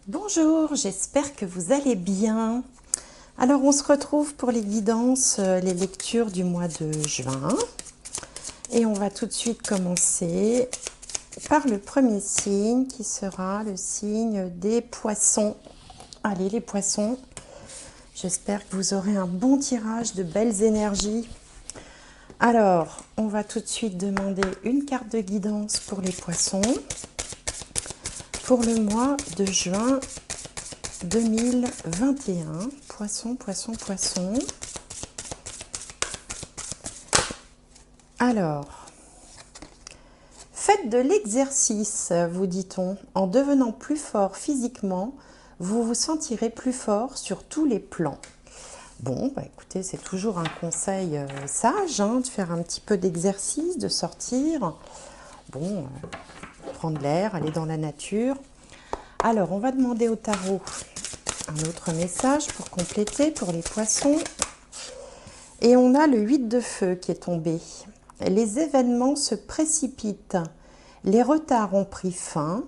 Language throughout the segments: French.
Bonjour, j'espère que vous allez bien. Alors on se retrouve pour les guidances, les lectures du mois de juin. Et on va tout de suite commencer par le premier signe qui sera le signe des poissons. Allez les poissons, j'espère que vous aurez un bon tirage de belles énergies. Alors, on va tout de suite demander une carte de guidance pour les poissons pour le mois de juin 2021. Poisson, poisson, poisson. Alors, faites de l'exercice, vous dit-on. En devenant plus fort physiquement, vous vous sentirez plus fort sur tous les plans. Bon, bah écoutez, c'est toujours un conseil sage, hein, de faire un petit peu d'exercice, de sortir. Bon, prendre l'air, aller dans la nature. Alors, on va demander au tarot un autre message pour compléter pour les poissons. Et on a le 8 de feu qui est tombé. Les événements se précipitent. Les retards ont pris fin.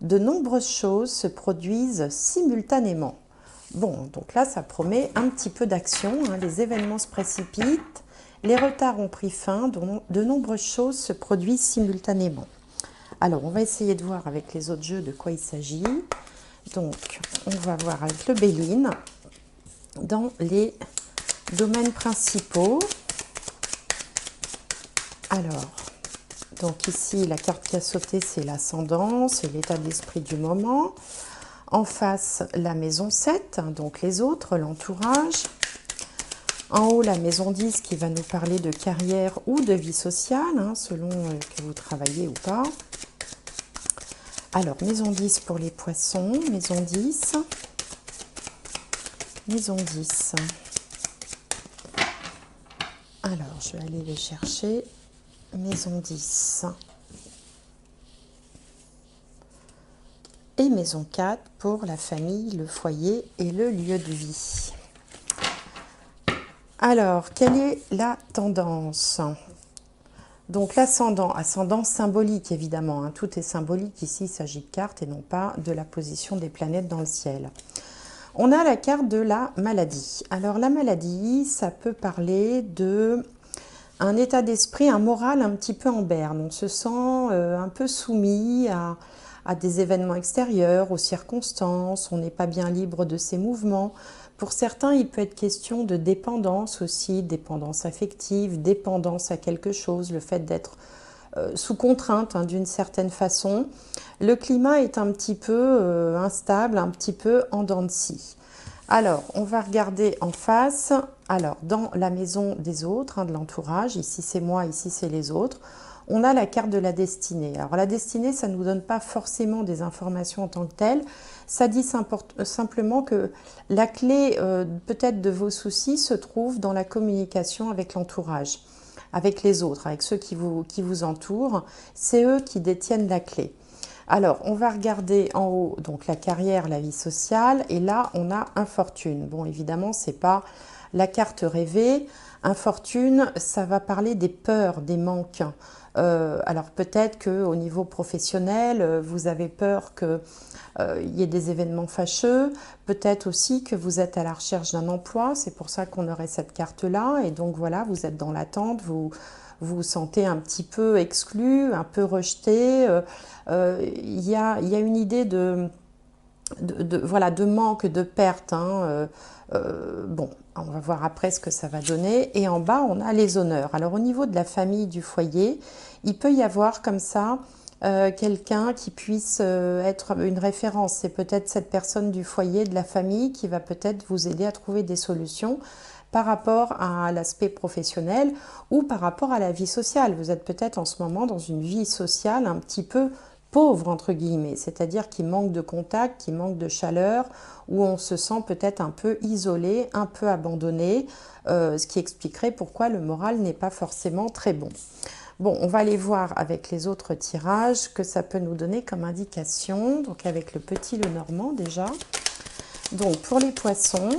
De nombreuses choses se produisent simultanément. Bon, donc là, ça promet un petit peu d'action. Hein. Les événements se précipitent. Les retards ont pris fin. De nombreuses choses se produisent simultanément. Alors, on va essayer de voir avec les autres jeux de quoi il s'agit. Donc, on va voir avec le Béline dans les domaines principaux. Alors, donc ici, la carte qui a sauté, c'est l'ascendant, c'est l'état d'esprit du moment. En face, la maison 7, donc les autres, l'entourage. En haut, la maison 10 qui va nous parler de carrière ou de vie sociale, hein, selon que vous travaillez ou pas. Alors, maison 10 pour les poissons, maison 10. Maison 10. Alors, je vais aller les chercher. Maison 10. Et maison 4 pour la famille, le foyer et le lieu de vie. Alors, quelle est la tendance ? Donc l'ascendant, ascendant symbolique évidemment, hein, tout est symbolique ici, il s'agit de cartes et non pas de la position des planètes dans le ciel. On a la carte de la maladie. Alors la maladie, ça peut parler de un état d'esprit, un moral un petit peu en berne. On se sent un peu soumis à des événements extérieurs, aux circonstances, on n'est pas bien libre de ses mouvements. Pour certains, il peut être question de dépendance aussi, dépendance affective, dépendance à quelque chose, le fait d'être sous contrainte, hein, d'une certaine façon. Le climat est un petit peu instable, un petit peu en dents de scie. Alors, on va regarder en face. Alors, dans la maison des autres, hein, de l'entourage, ici c'est moi, ici c'est les autres, on a la carte de la destinée. Alors, la destinée, ça ne nous donne pas forcément des informations en tant que telles. Ça dit simplement que la clé, peut-être, de vos soucis se trouve dans la communication avec l'entourage, avec les autres, avec ceux qui vous entourent. C'est eux qui détiennent la clé. Alors, on va regarder en haut donc la carrière, la vie sociale, et là, on a infortune. Bon, évidemment, c'est pas la carte rêvée. Infortune, ça va parler des peurs, des manques. Alors, peut-être qu'au niveau professionnel, vous avez peur qu'il y ait des événements fâcheux. Peut-être aussi que vous êtes à la recherche d'un emploi. C'est pour ça qu'on aurait cette carte-là. Et donc, voilà, vous êtes dans l'attente, vous vous sentez un petit peu exclu, un peu rejeté. Il y a une idée voilà, de manque, de perte. Hein. Bon, on va voir après ce que ça va donner. Et en bas, on a les honneurs. Alors, au niveau de la famille, du foyer, il peut y avoir comme ça quelqu'un qui puisse être une référence. C'est peut-être cette personne du foyer, de la famille, qui va peut-être vous aider à trouver des solutions par rapport à l'aspect professionnel ou par rapport à la vie sociale. Vous êtes peut-être en ce moment dans une vie sociale un petit peu pauvre, entre guillemets, c'est-à-dire qui manque de contact, qui manque de chaleur, où on se sent peut-être un peu isolé, un peu abandonné, ce qui expliquerait pourquoi le moral n'est pas forcément très bon. Bon, on va aller voir avec les autres tirages que ça peut nous donner comme indication. Donc avec le petit Lenormand déjà. Donc pour les poissons,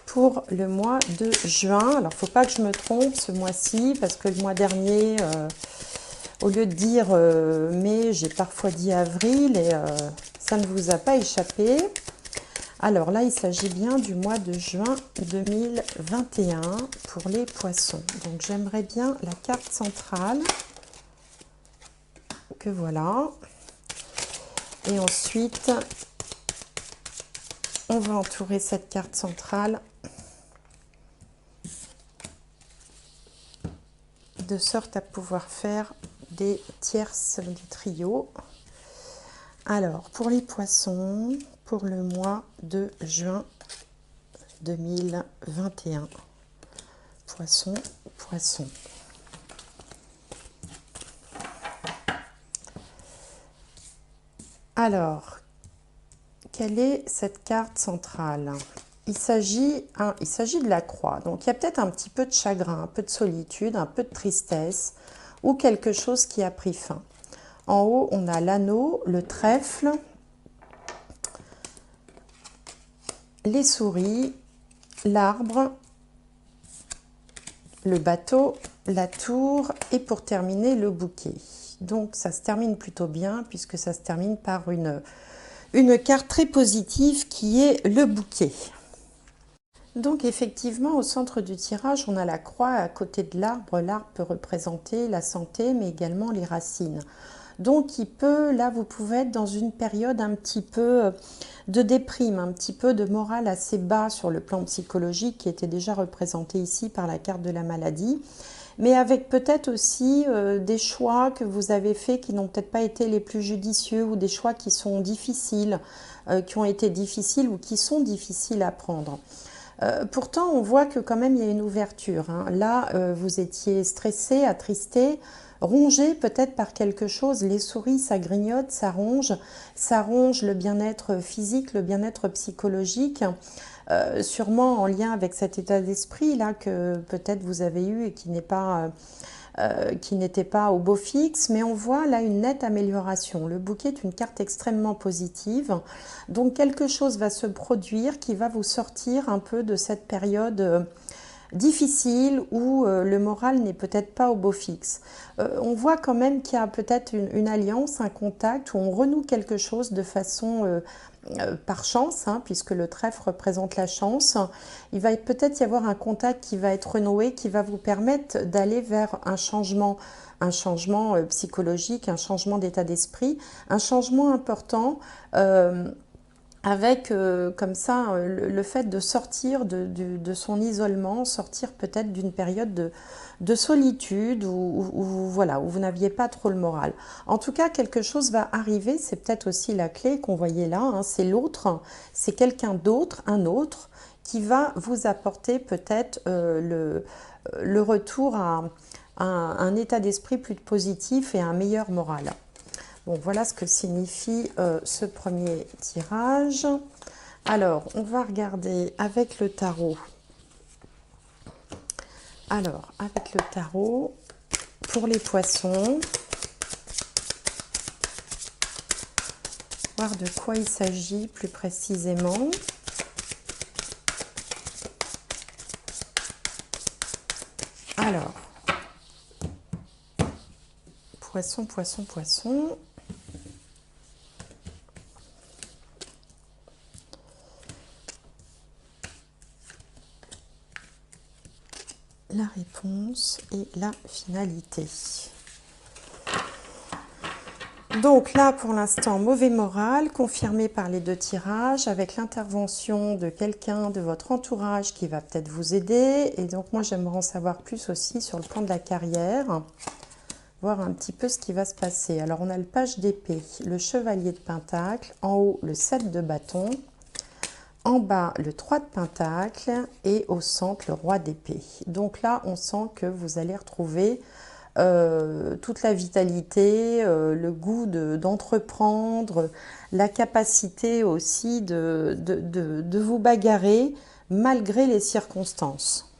pour le mois de juin, alors il ne faut pas que je me trompe ce mois-ci, parce que le mois dernier, Au lieu de dire mai, j'ai parfois dit avril et ça ne vous a pas échappé. Alors là, il s'agit bien du mois de juin 2021 pour les poissons. Donc j'aimerais bien la carte centrale. Que voilà. Et ensuite, on va entourer cette carte centrale de sorte à pouvoir faire des tierces, des trios. Alors, pour les poissons, pour le mois de juin 2021. Poisson, poisson. Alors, quelle est cette carte centrale? Il s'agit de la croix. Donc, il y a peut-être un petit peu de chagrin, un peu de solitude, un peu de tristesse ou quelque chose qui a pris fin. En haut, on a l'anneau, le trèfle, les souris, l'arbre, le bateau, la tour et pour terminer, le bouquet. Donc, ça se termine plutôt bien puisque ça se termine par une carte très positive qui est le bouquet. Donc effectivement, au centre du tirage, on a la croix à côté de l'arbre. L'arbre peut représenter la santé, mais également les racines. Donc là, vous pouvez être dans une période un petit peu de déprime, un petit peu de morale assez bas sur le plan psychologique, qui était déjà représenté ici par la carte de la maladie. Mais avec peut-être aussi des choix que vous avez faits qui n'ont peut-être pas été les plus judicieux ou des choix qui sont difficiles, qui ont été difficiles ou qui sont difficiles à prendre. Pourtant, on voit que quand même il y a une ouverture. Hein. Là, vous étiez stressé, attristé, rongé peut-être par quelque chose. Les souris, ça grignote, ça ronge le bien-être physique, le bien-être psychologique. Sûrement en lien avec cet état d'esprit là que peut-être vous avez eu et qui n'était pas au beau fixe, mais on voit là une nette amélioration. Le bouquet est une carte extrêmement positive, donc quelque chose va se produire qui va vous sortir un peu de cette période difficile où le moral n'est peut-être pas au beau fixe. On voit quand même qu'il y a peut-être une alliance, un contact où on renoue quelque chose de façon par chance, hein, puisque le trèfle représente la chance. Il va peut-être y avoir un contact qui va être renoué, qui va vous permettre d'aller vers un changement psychologique, un changement d'état d'esprit, un changement important avec comme ça le fait de sortir de son isolement, sortir peut-être d'une période de solitude voilà, où vous n'aviez pas trop le moral. En tout cas, quelque chose va arriver, c'est peut-être aussi la clé qu'on voyait là, hein, c'est l'autre, c'est quelqu'un d'autre, un autre, qui va vous apporter peut-être le retour à un état d'esprit plus positif et un meilleur moral. Bon, voilà ce que signifie ce premier tirage. Alors, on va regarder avec le tarot. Alors, avec le tarot, pour les poissons, voir de quoi il s'agit plus précisément. Alors, poisson, poisson, poisson. La réponse et la finalité. Donc là, pour l'instant, mauvais moral, confirmé par les deux tirages, avec l'intervention de quelqu'un de votre entourage qui va peut-être vous aider. Et donc moi, j'aimerais en savoir plus aussi sur le plan de la carrière, voir un petit peu ce qui va se passer. Alors, on a le page d'épée, le chevalier de pentacle, en haut, le 7 de bâton, en bas, le 3 de pentacle et au centre, le roi d'épée. Donc là, on sent que vous allez retrouver toute la vitalité, le goût d'entreprendre, la capacité aussi de vous bagarrer malgré les circonstances.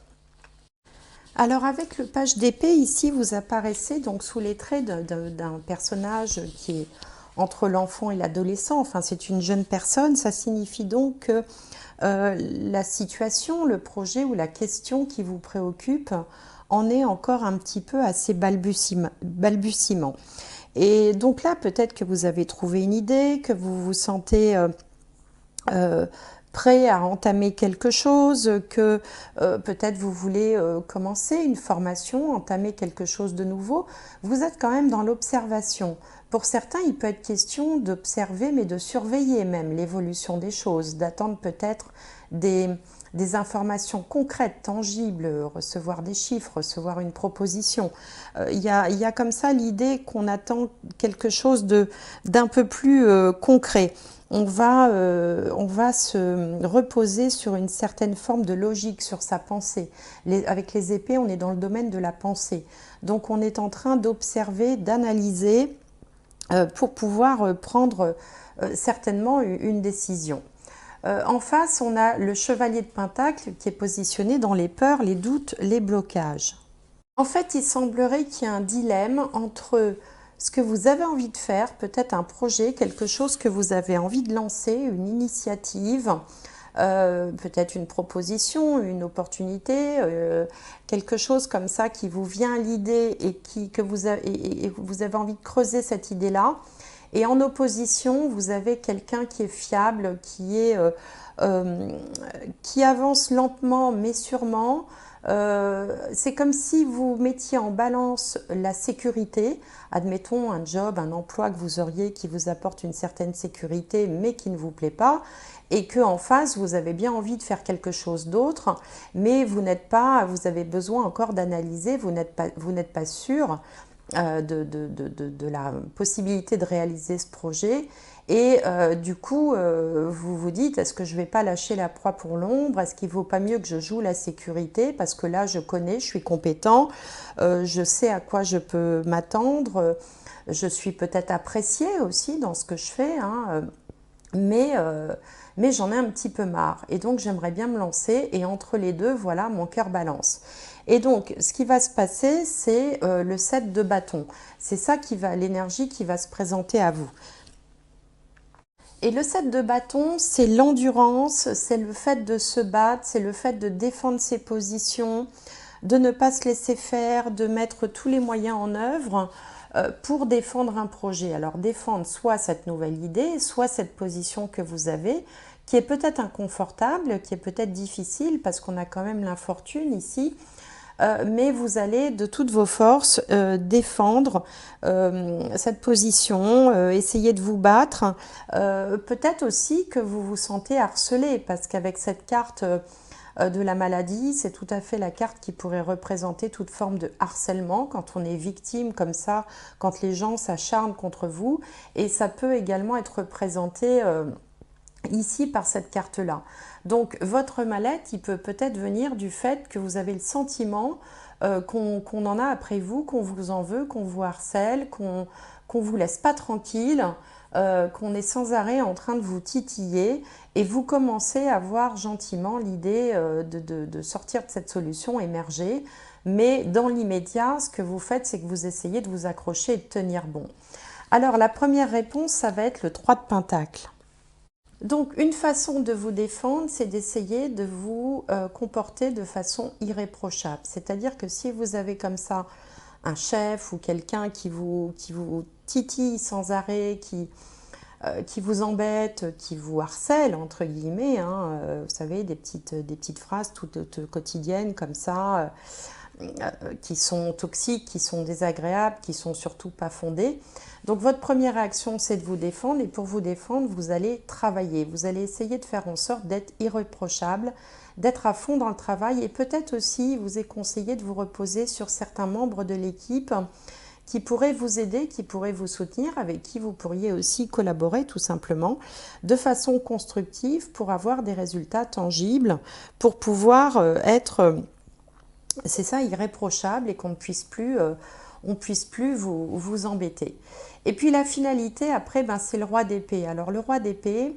Alors avec le page d'épée, ici, vous apparaissez donc sous les traits d'un personnage qui est entre l'enfant et l'adolescent, enfin c'est une jeune personne, ça signifie donc que la situation, le projet ou la question qui vous préoccupe en est encore un petit peu à ses balbutiements. Et donc là, peut-être que vous avez trouvé une idée, que vous vous sentez prêt à entamer quelque chose, que peut-être vous voulez commencer une formation, entamer quelque chose de nouveau. Vous êtes quand même dans l'observation. Pour certains, il peut être question d'observer, mais de surveiller même l'évolution des choses, d'attendre peut-être des informations concrètes, tangibles, recevoir des chiffres, recevoir une proposition. Il y a comme ça l'idée qu'on attend quelque chose d'un peu plus concret. On va se reposer sur une certaine forme de logique, sur sa pensée. Avec les épées, on est dans le domaine de la pensée. Donc on est en train d'observer, d'analyser pour pouvoir prendre certainement une décision. En face, on a le chevalier de Pentacle qui est positionné dans les peurs, les doutes, les blocages. En fait, il semblerait qu'il y ait un dilemme entre ce que vous avez envie de faire, peut-être un projet, quelque chose que vous avez envie de lancer, une initiative, peut-être une proposition, une opportunité, quelque chose comme ça qui vous vient à l'idée et vous avez envie de creuser cette idée-là. Et en opposition, vous avez quelqu'un qui est fiable, qui avance lentement mais sûrement. C'est comme si vous mettiez en balance la sécurité, admettons un job, un emploi que vous auriez qui vous apporte une certaine sécurité mais qui ne vous plaît pas, et qu'en face vous avez bien envie de faire quelque chose d'autre, mais vous avez besoin encore d'analyser, vous n'êtes pas sûr de la possibilité de réaliser ce projet. Et du coup, vous vous dites, est-ce que je ne vais pas lâcher la proie pour l'ombre? Est-ce qu'il ne vaut pas mieux que je joue la sécurité? Parce que là, je connais, je suis compétent, je sais à quoi je peux m'attendre, je suis peut-être appréciée aussi dans ce que je fais, hein, mais j'en ai un petit peu marre. Et donc, j'aimerais bien me lancer. Et entre les deux, voilà, mon cœur balance. Et donc, ce qui va se passer, c'est le 7 de bâton. C'est ça l'énergie qui va se présenter à vous. Et le 7 de bâton, c'est l'endurance, c'est le fait de se battre, c'est le fait de défendre ses positions, de ne pas se laisser faire, de mettre tous les moyens en œuvre pour défendre un projet. Alors défendre soit cette nouvelle idée, soit cette position que vous avez, qui est peut-être inconfortable, qui est peut-être difficile parce qu'on a quand même l'infortune ici, mais vous allez de toutes vos forces défendre cette position, essayer de vous battre. Peut-être aussi que vous vous sentez harcelé, parce qu'avec cette carte de la maladie, c'est tout à fait la carte qui pourrait représenter toute forme de harcèlement quand on est victime comme ça, quand les gens s'acharnent contre vous. Et ça peut également être représenté ici par cette carte-là. Donc votre mal-être, il peut peut-être venir du fait que vous avez le sentiment qu'on en a après vous, qu'on vous en veut, qu'on vous harcèle, qu'on vous laisse pas tranquille, qu'on est sans arrêt en train de vous titiller, et vous commencez à voir gentiment l'idée de sortir de cette solution émerger. Mais dans l'immédiat, ce que vous faites, c'est que vous essayez de vous accrocher et de tenir bon. Alors la première réponse, ça va être le 3 de Pentacle. Donc une façon de vous défendre, c'est d'essayer de vous comporter de façon irréprochable. C'est-à-dire que si vous avez comme ça un chef ou quelqu'un qui vous titille sans arrêt, qui vous embête, qui vous harcèle, entre guillemets, hein, vous savez, des petites phrases toutes quotidiennes comme ça, qui sont toxiques, qui sont désagréables, qui sont surtout pas fondées. Donc votre première réaction, c'est de vous défendre, et pour vous défendre, vous allez travailler. Vous allez essayer de faire en sorte d'être irréprochable, d'être à fond dans le travail, et peut-être aussi, il vous est conseillé de vous reposer sur certains membres de l'équipe qui pourraient vous aider, qui pourraient vous soutenir, avec qui vous pourriez aussi collaborer tout simplement de façon constructive pour avoir des résultats tangibles, pour pouvoir être... c'est ça, irréprochable, et qu'on ne puisse plus, vous embêter. Et puis la finalité, après, c'est le roi d'épée. Alors le roi d'épée,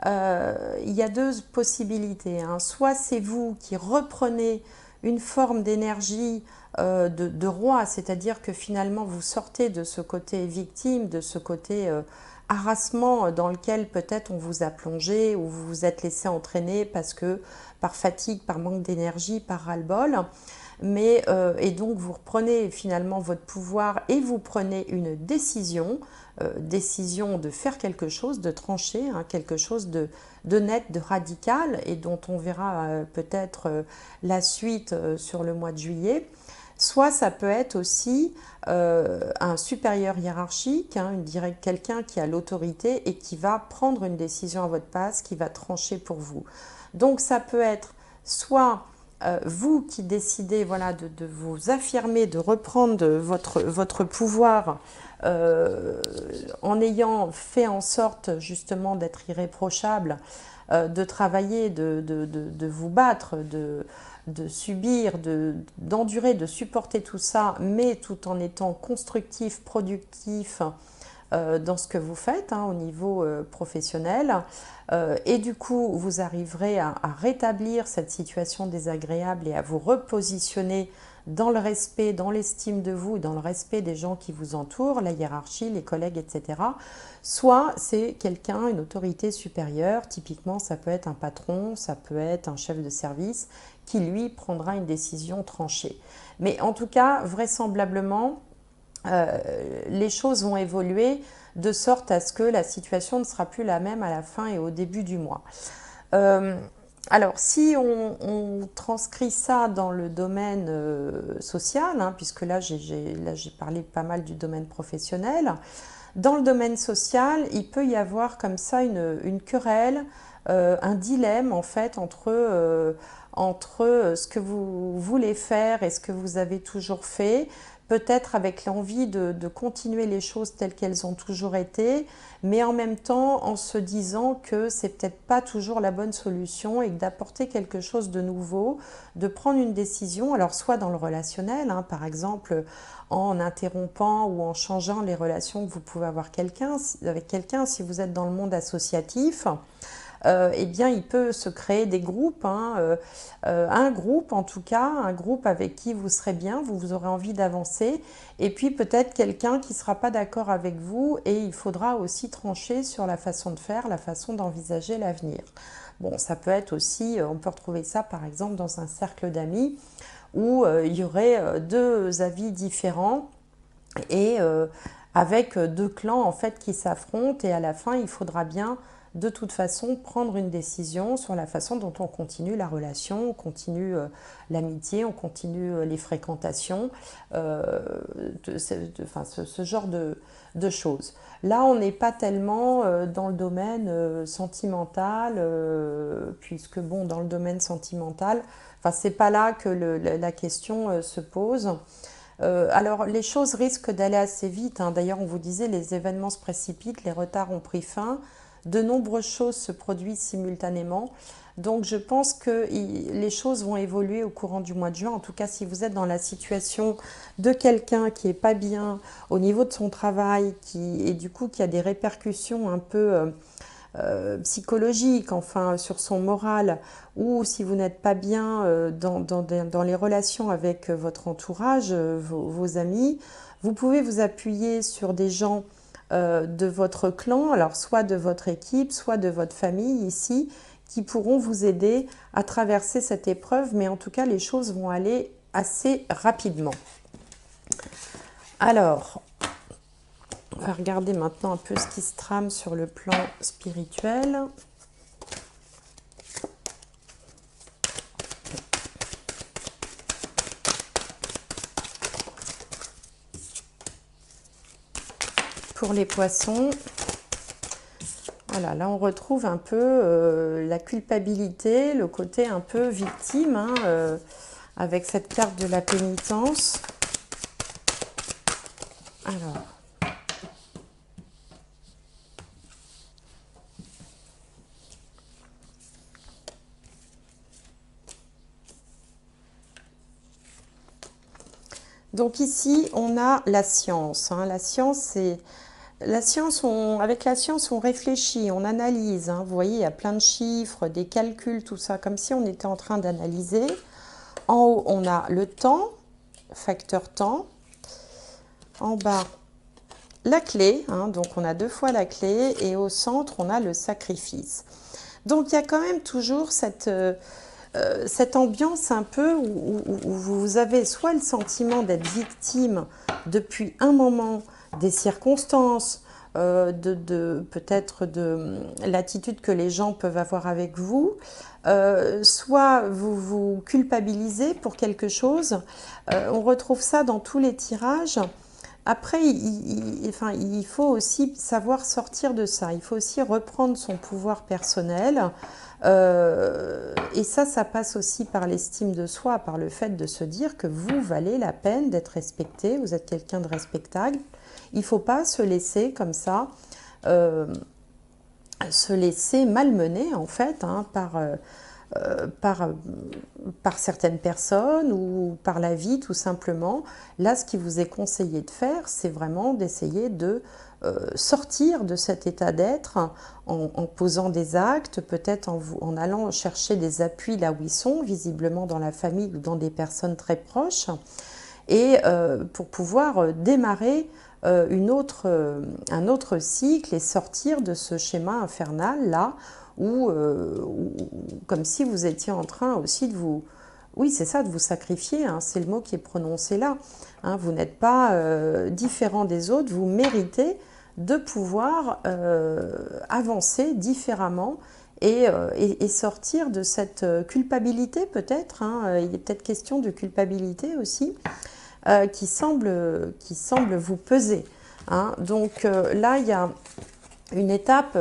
il y a deux possibilités, hein. Soit c'est vous qui reprenez une forme d'énergie de roi, c'est-à-dire que finalement vous sortez de ce côté victime, de ce côté harassement dans lequel peut-être on vous a plongé, ou vous vous êtes laissé entraîner parce que par fatigue, par manque d'énergie, par ras-le-bol. et donc vous reprenez finalement votre pouvoir et vous prenez une décision, décision de faire quelque chose, de trancher, hein, quelque chose de net, de radical, et dont on verra peut-être la suite sur le mois de juillet. Soit ça peut être aussi un supérieur hiérarchique, hein, quelqu'un qui a l'autorité et qui va prendre une décision à votre place, qui va trancher pour vous. Donc ça peut être soit vous qui décidez, voilà, de vous affirmer, de reprendre votre pouvoir en ayant fait en sorte justement d'être irréprochable, de travailler, de vous battre, de subir, d'endurer, de supporter tout ça, mais tout en étant constructif, productif dans ce que vous faites, hein, au niveau professionnel. Et du coup, vous arriverez à rétablir cette situation désagréable et à vous repositionner dans le respect, dans l'estime de vous, dans le respect des gens qui vous entourent, la hiérarchie, les collègues, etc. Soit c'est quelqu'un, une autorité supérieure, typiquement ça peut être un patron, ça peut être un chef de service, qui lui prendra une décision tranchée. Mais en tout cas, vraisemblablement, les choses vont évoluer de sorte à ce que la situation ne sera plus la même à la fin et au début du mois. Alors, si on transcrit ça dans le domaine social, hein, puisque là j'ai parlé pas mal du domaine professionnel, dans le domaine social, il peut y avoir comme ça une querelle, un dilemme en fait entre ce que vous voulez faire et ce que vous avez toujours fait, peut-être avec l'envie de continuer les choses telles qu'elles ont toujours été, mais en même temps en se disant que c'est peut-être pas toujours la bonne solution et d'apporter quelque chose de nouveau, de prendre une décision, alors soit dans le relationnel, hein, par exemple en interrompant ou en changeant les relations que vous pouvez avoir avec quelqu'un, si vous êtes dans le monde associatif. Eh bien, il peut se créer des groupes, hein, un groupe en tout cas, un groupe avec qui vous serez bien, vous aurez envie d'avancer, et puis peut-être quelqu'un qui ne sera pas d'accord avec vous, et il faudra aussi trancher sur la façon de faire, la façon d'envisager l'avenir. Bon, ça peut être aussi, on peut retrouver ça par exemple dans un cercle d'amis, où il y aurait deux avis différents, et avec deux clans en fait qui s'affrontent, et à la fin il faudra bien de toute façon prendre une décision sur la façon dont on continue la relation, on continue l'amitié, on continue les fréquentations, ce genre de choses. Là, on n'est pas tellement dans le domaine sentimental, puisque bon, dans le domaine sentimental, c'est pas là que la question se pose. Alors, les choses risquent d'aller assez vite, hein. D'ailleurs, on vous disait, les événements se précipitent, les retards ont pris fin. De nombreuses choses se produisent simultanément. Donc je pense que les choses vont évoluer au courant du mois de juin. En tout cas, si vous êtes dans la situation de quelqu'un qui n'est pas bien au niveau de son travail, et du coup qui a des répercussions un peu psychologiques, enfin sur son moral, ou si vous n'êtes pas bien dans les relations avec votre entourage, vos amis, vous pouvez vous appuyer sur des gens de votre clan, alors soit de votre équipe, soit de votre famille ici, qui pourront vous aider à traverser cette épreuve, mais en tout cas les choses vont aller assez rapidement. Alors, on va regarder maintenant un peu ce qui se trame sur le plan spirituel. Pour les poissons, voilà, là on retrouve un peu la culpabilité, le côté un peu victime, hein, avec cette carte de la pénitence. Alors, donc ici on a la science, hein. La science, c'est... avec la science, on réfléchit, on analyse, hein. Vous voyez, il y a plein de chiffres, des calculs, tout ça, comme si on était en train d'analyser. En haut, on a le temps, facteur temps. En bas, la clé, hein, donc on a deux fois la clé. Et au centre, on a le sacrifice. Donc, il y a quand même toujours cette cette ambiance un peu où vous avez soit le sentiment d'être victime depuis un moment des circonstances, peut-être de l'attitude que les gens peuvent avoir avec vous, soit vous vous culpabilisez pour quelque chose. On retrouve ça dans tous les tirages. Après, enfin, il faut aussi savoir sortir de ça. Il faut aussi reprendre son pouvoir personnel. Et ça passe aussi par l'estime de soi, par le fait de se dire que vous valez la peine d'être respecté, vous êtes quelqu'un de respectable. Il ne faut pas se laisser comme ça, se laisser malmener en fait par certaines personnes ou par la vie tout simplement. Là, ce qui vous est conseillé de faire, c'est vraiment d'essayer de sortir de cet état d'être en posant des actes, peut-être en allant chercher des appuis là où ils sont, visiblement dans la famille ou dans des personnes très proches, et pour pouvoir démarrer un autre cycle et sortir de ce schéma infernal là où, comme si vous étiez en train aussi de vous... Oui, c'est ça, de vous sacrifier, hein, c'est le mot qui est prononcé là. Hein, vous n'êtes pas différent des autres, vous méritez de pouvoir avancer différemment et sortir de cette culpabilité peut-être. Hein, il est peut-être question de culpabilité aussi qui semble vous peser. Hein. Donc là, il y a une étape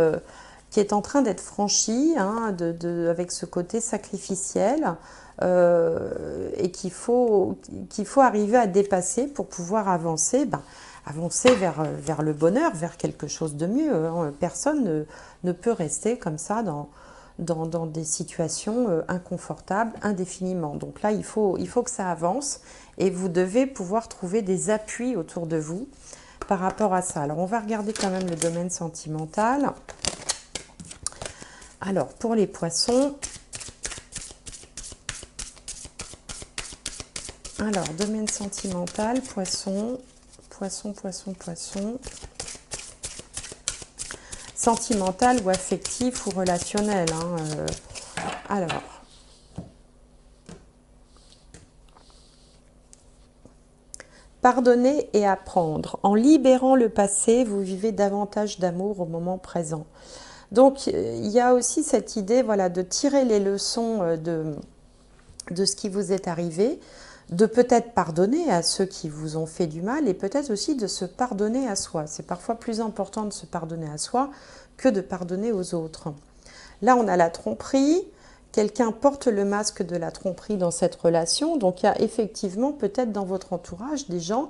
qui est en train d'être franchie, hein, avec ce côté sacrificiel, et qu'il faut arriver à dépasser pour pouvoir avancer, avancer vers le bonheur, vers quelque chose de mieux. Hein. Personne ne peut rester comme ça dans des situations inconfortables indéfiniment. Donc là, il faut que ça avance et vous devez pouvoir trouver des appuis autour de vous par rapport à ça. Alors, on va regarder quand même le domaine sentimental. Alors, pour les poissons, alors, domaine sentimental, poisson, poisson, poisson, poisson. Sentimental ou affectif ou relationnel. Hein, alors, pardonner et apprendre. En libérant le passé, vous vivez davantage d'amour au moment présent. Donc, il y a aussi cette idée, voilà, de tirer les leçons de ce qui vous est arrivé, de peut-être pardonner à ceux qui vous ont fait du mal et peut-être aussi de se pardonner à soi. C'est parfois plus important de se pardonner à soi que de pardonner aux autres. Là, on a la tromperie. Quelqu'un porte le masque de la tromperie dans cette relation. Donc, il y a effectivement peut-être dans votre entourage des gens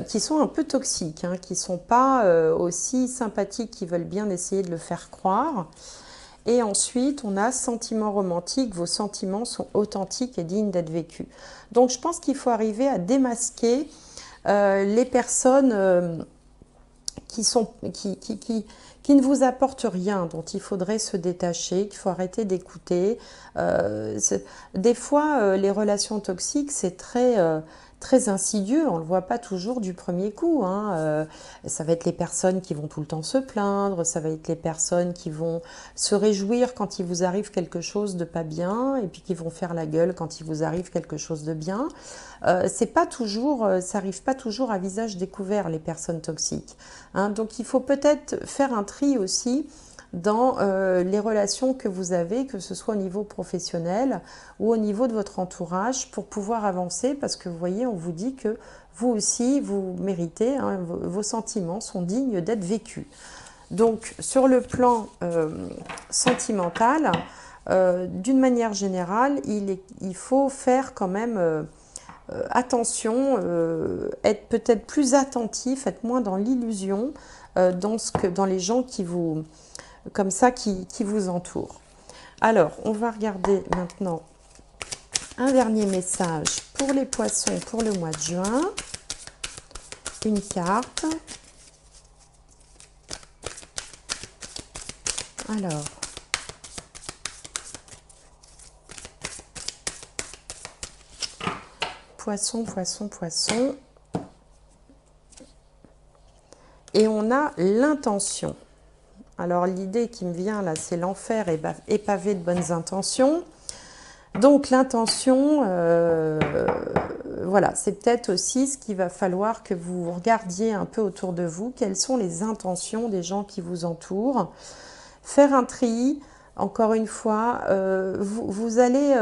qui sont un peu toxiques, hein, qui ne sont pas aussi sympathiques, qui veulent bien essayer de le faire croire. Et ensuite, on a sentiments romantiques. Vos sentiments sont authentiques et dignes d'être vécus. Donc, je pense qu'il faut arriver à démasquer les personnes qui ne vous apportent rien, dont il faudrait se détacher, qu'il faut arrêter d'écouter. Des fois, les relations toxiques, c'est très insidieux, on ne le voit pas toujours du premier coup. Hein. Ça va être les personnes qui vont tout le temps se plaindre, ça va être les personnes qui vont se réjouir quand il vous arrive quelque chose de pas bien, et puis qui vont faire la gueule quand il vous arrive quelque chose de bien. C'est pas toujours, ça n'arrive pas toujours à visage découvert, les personnes toxiques. Hein. Donc il faut peut-être faire un tri aussi dans les relations que vous avez, que ce soit au niveau professionnel ou au niveau de votre entourage, pour pouvoir avancer, parce que vous voyez, on vous dit que vous aussi, vous méritez, hein, vos sentiments sont dignes d'être vécus. Donc, sur le plan sentimental, d'une manière générale, il faut faire quand même attention, être peut-être plus attentif, être moins dans l'illusion dans les gens qui vous... comme ça, qui vous entourent. Alors, on va regarder maintenant un dernier message pour les poissons pour le mois de juin. Une carte. Alors, poisson, poisson, poisson. Et on a l'intention. Alors l'idée qui me vient là, c'est l'enfer est pavé de bonnes intentions. Donc l'intention, voilà, c'est peut-être aussi ce qu'il va falloir que vous regardiez un peu autour de vous. Quelles sont les intentions des gens qui vous entourent? Faire un tri, encore une fois, vous allez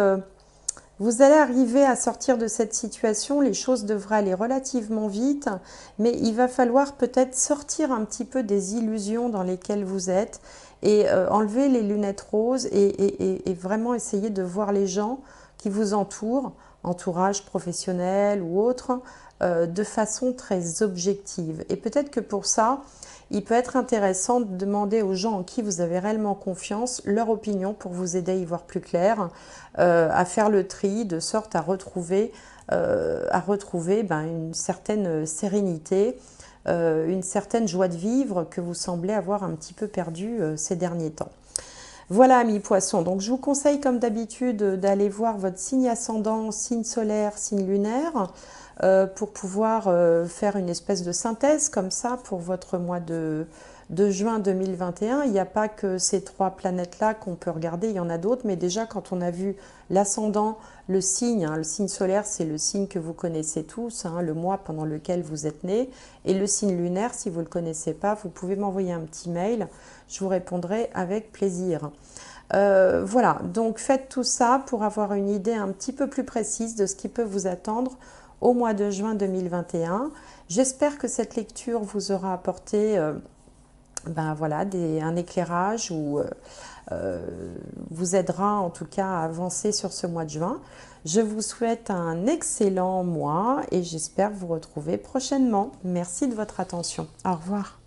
arriver à sortir de cette situation, les choses devraient aller relativement vite, mais il va falloir peut-être sortir un petit peu des illusions dans lesquelles vous êtes et enlever les lunettes roses et vraiment essayer de voir les gens qui vous entourent, entourage professionnel ou autre, de façon très objective. Et peut-être que pour ça, il peut être intéressant de demander aux gens en qui vous avez réellement confiance leur opinion pour vous aider à y voir plus clair, à faire le tri de sorte à retrouver une certaine sérénité, une certaine joie de vivre que vous semblez avoir un petit peu perdue ces derniers temps. Voilà, amis poissons, donc je vous conseille comme d'habitude d'aller voir votre signe ascendant, signe solaire, signe lunaire, pour pouvoir faire une espèce de synthèse comme ça pour votre mois de juin 2021. Il n'y a pas que ces 3 planètes-là qu'on peut regarder, il y en a d'autres, mais déjà quand on a vu l'ascendant, le signe solaire, c'est le signe que vous connaissez tous, hein, le mois pendant lequel vous êtes né, et le signe lunaire, si vous ne le connaissez pas, vous pouvez m'envoyer un petit mail, je vous répondrai avec plaisir. Voilà, donc faites tout ça pour avoir une idée un petit peu plus précise de ce qui peut vous attendre au mois de juin 2021. J'espère que cette lecture vous aura apporté voilà, un éclairage ou vous aidera en tout cas à avancer sur ce mois de juin. Je vous souhaite un excellent mois et j'espère vous retrouver prochainement. Merci de votre attention. Au revoir.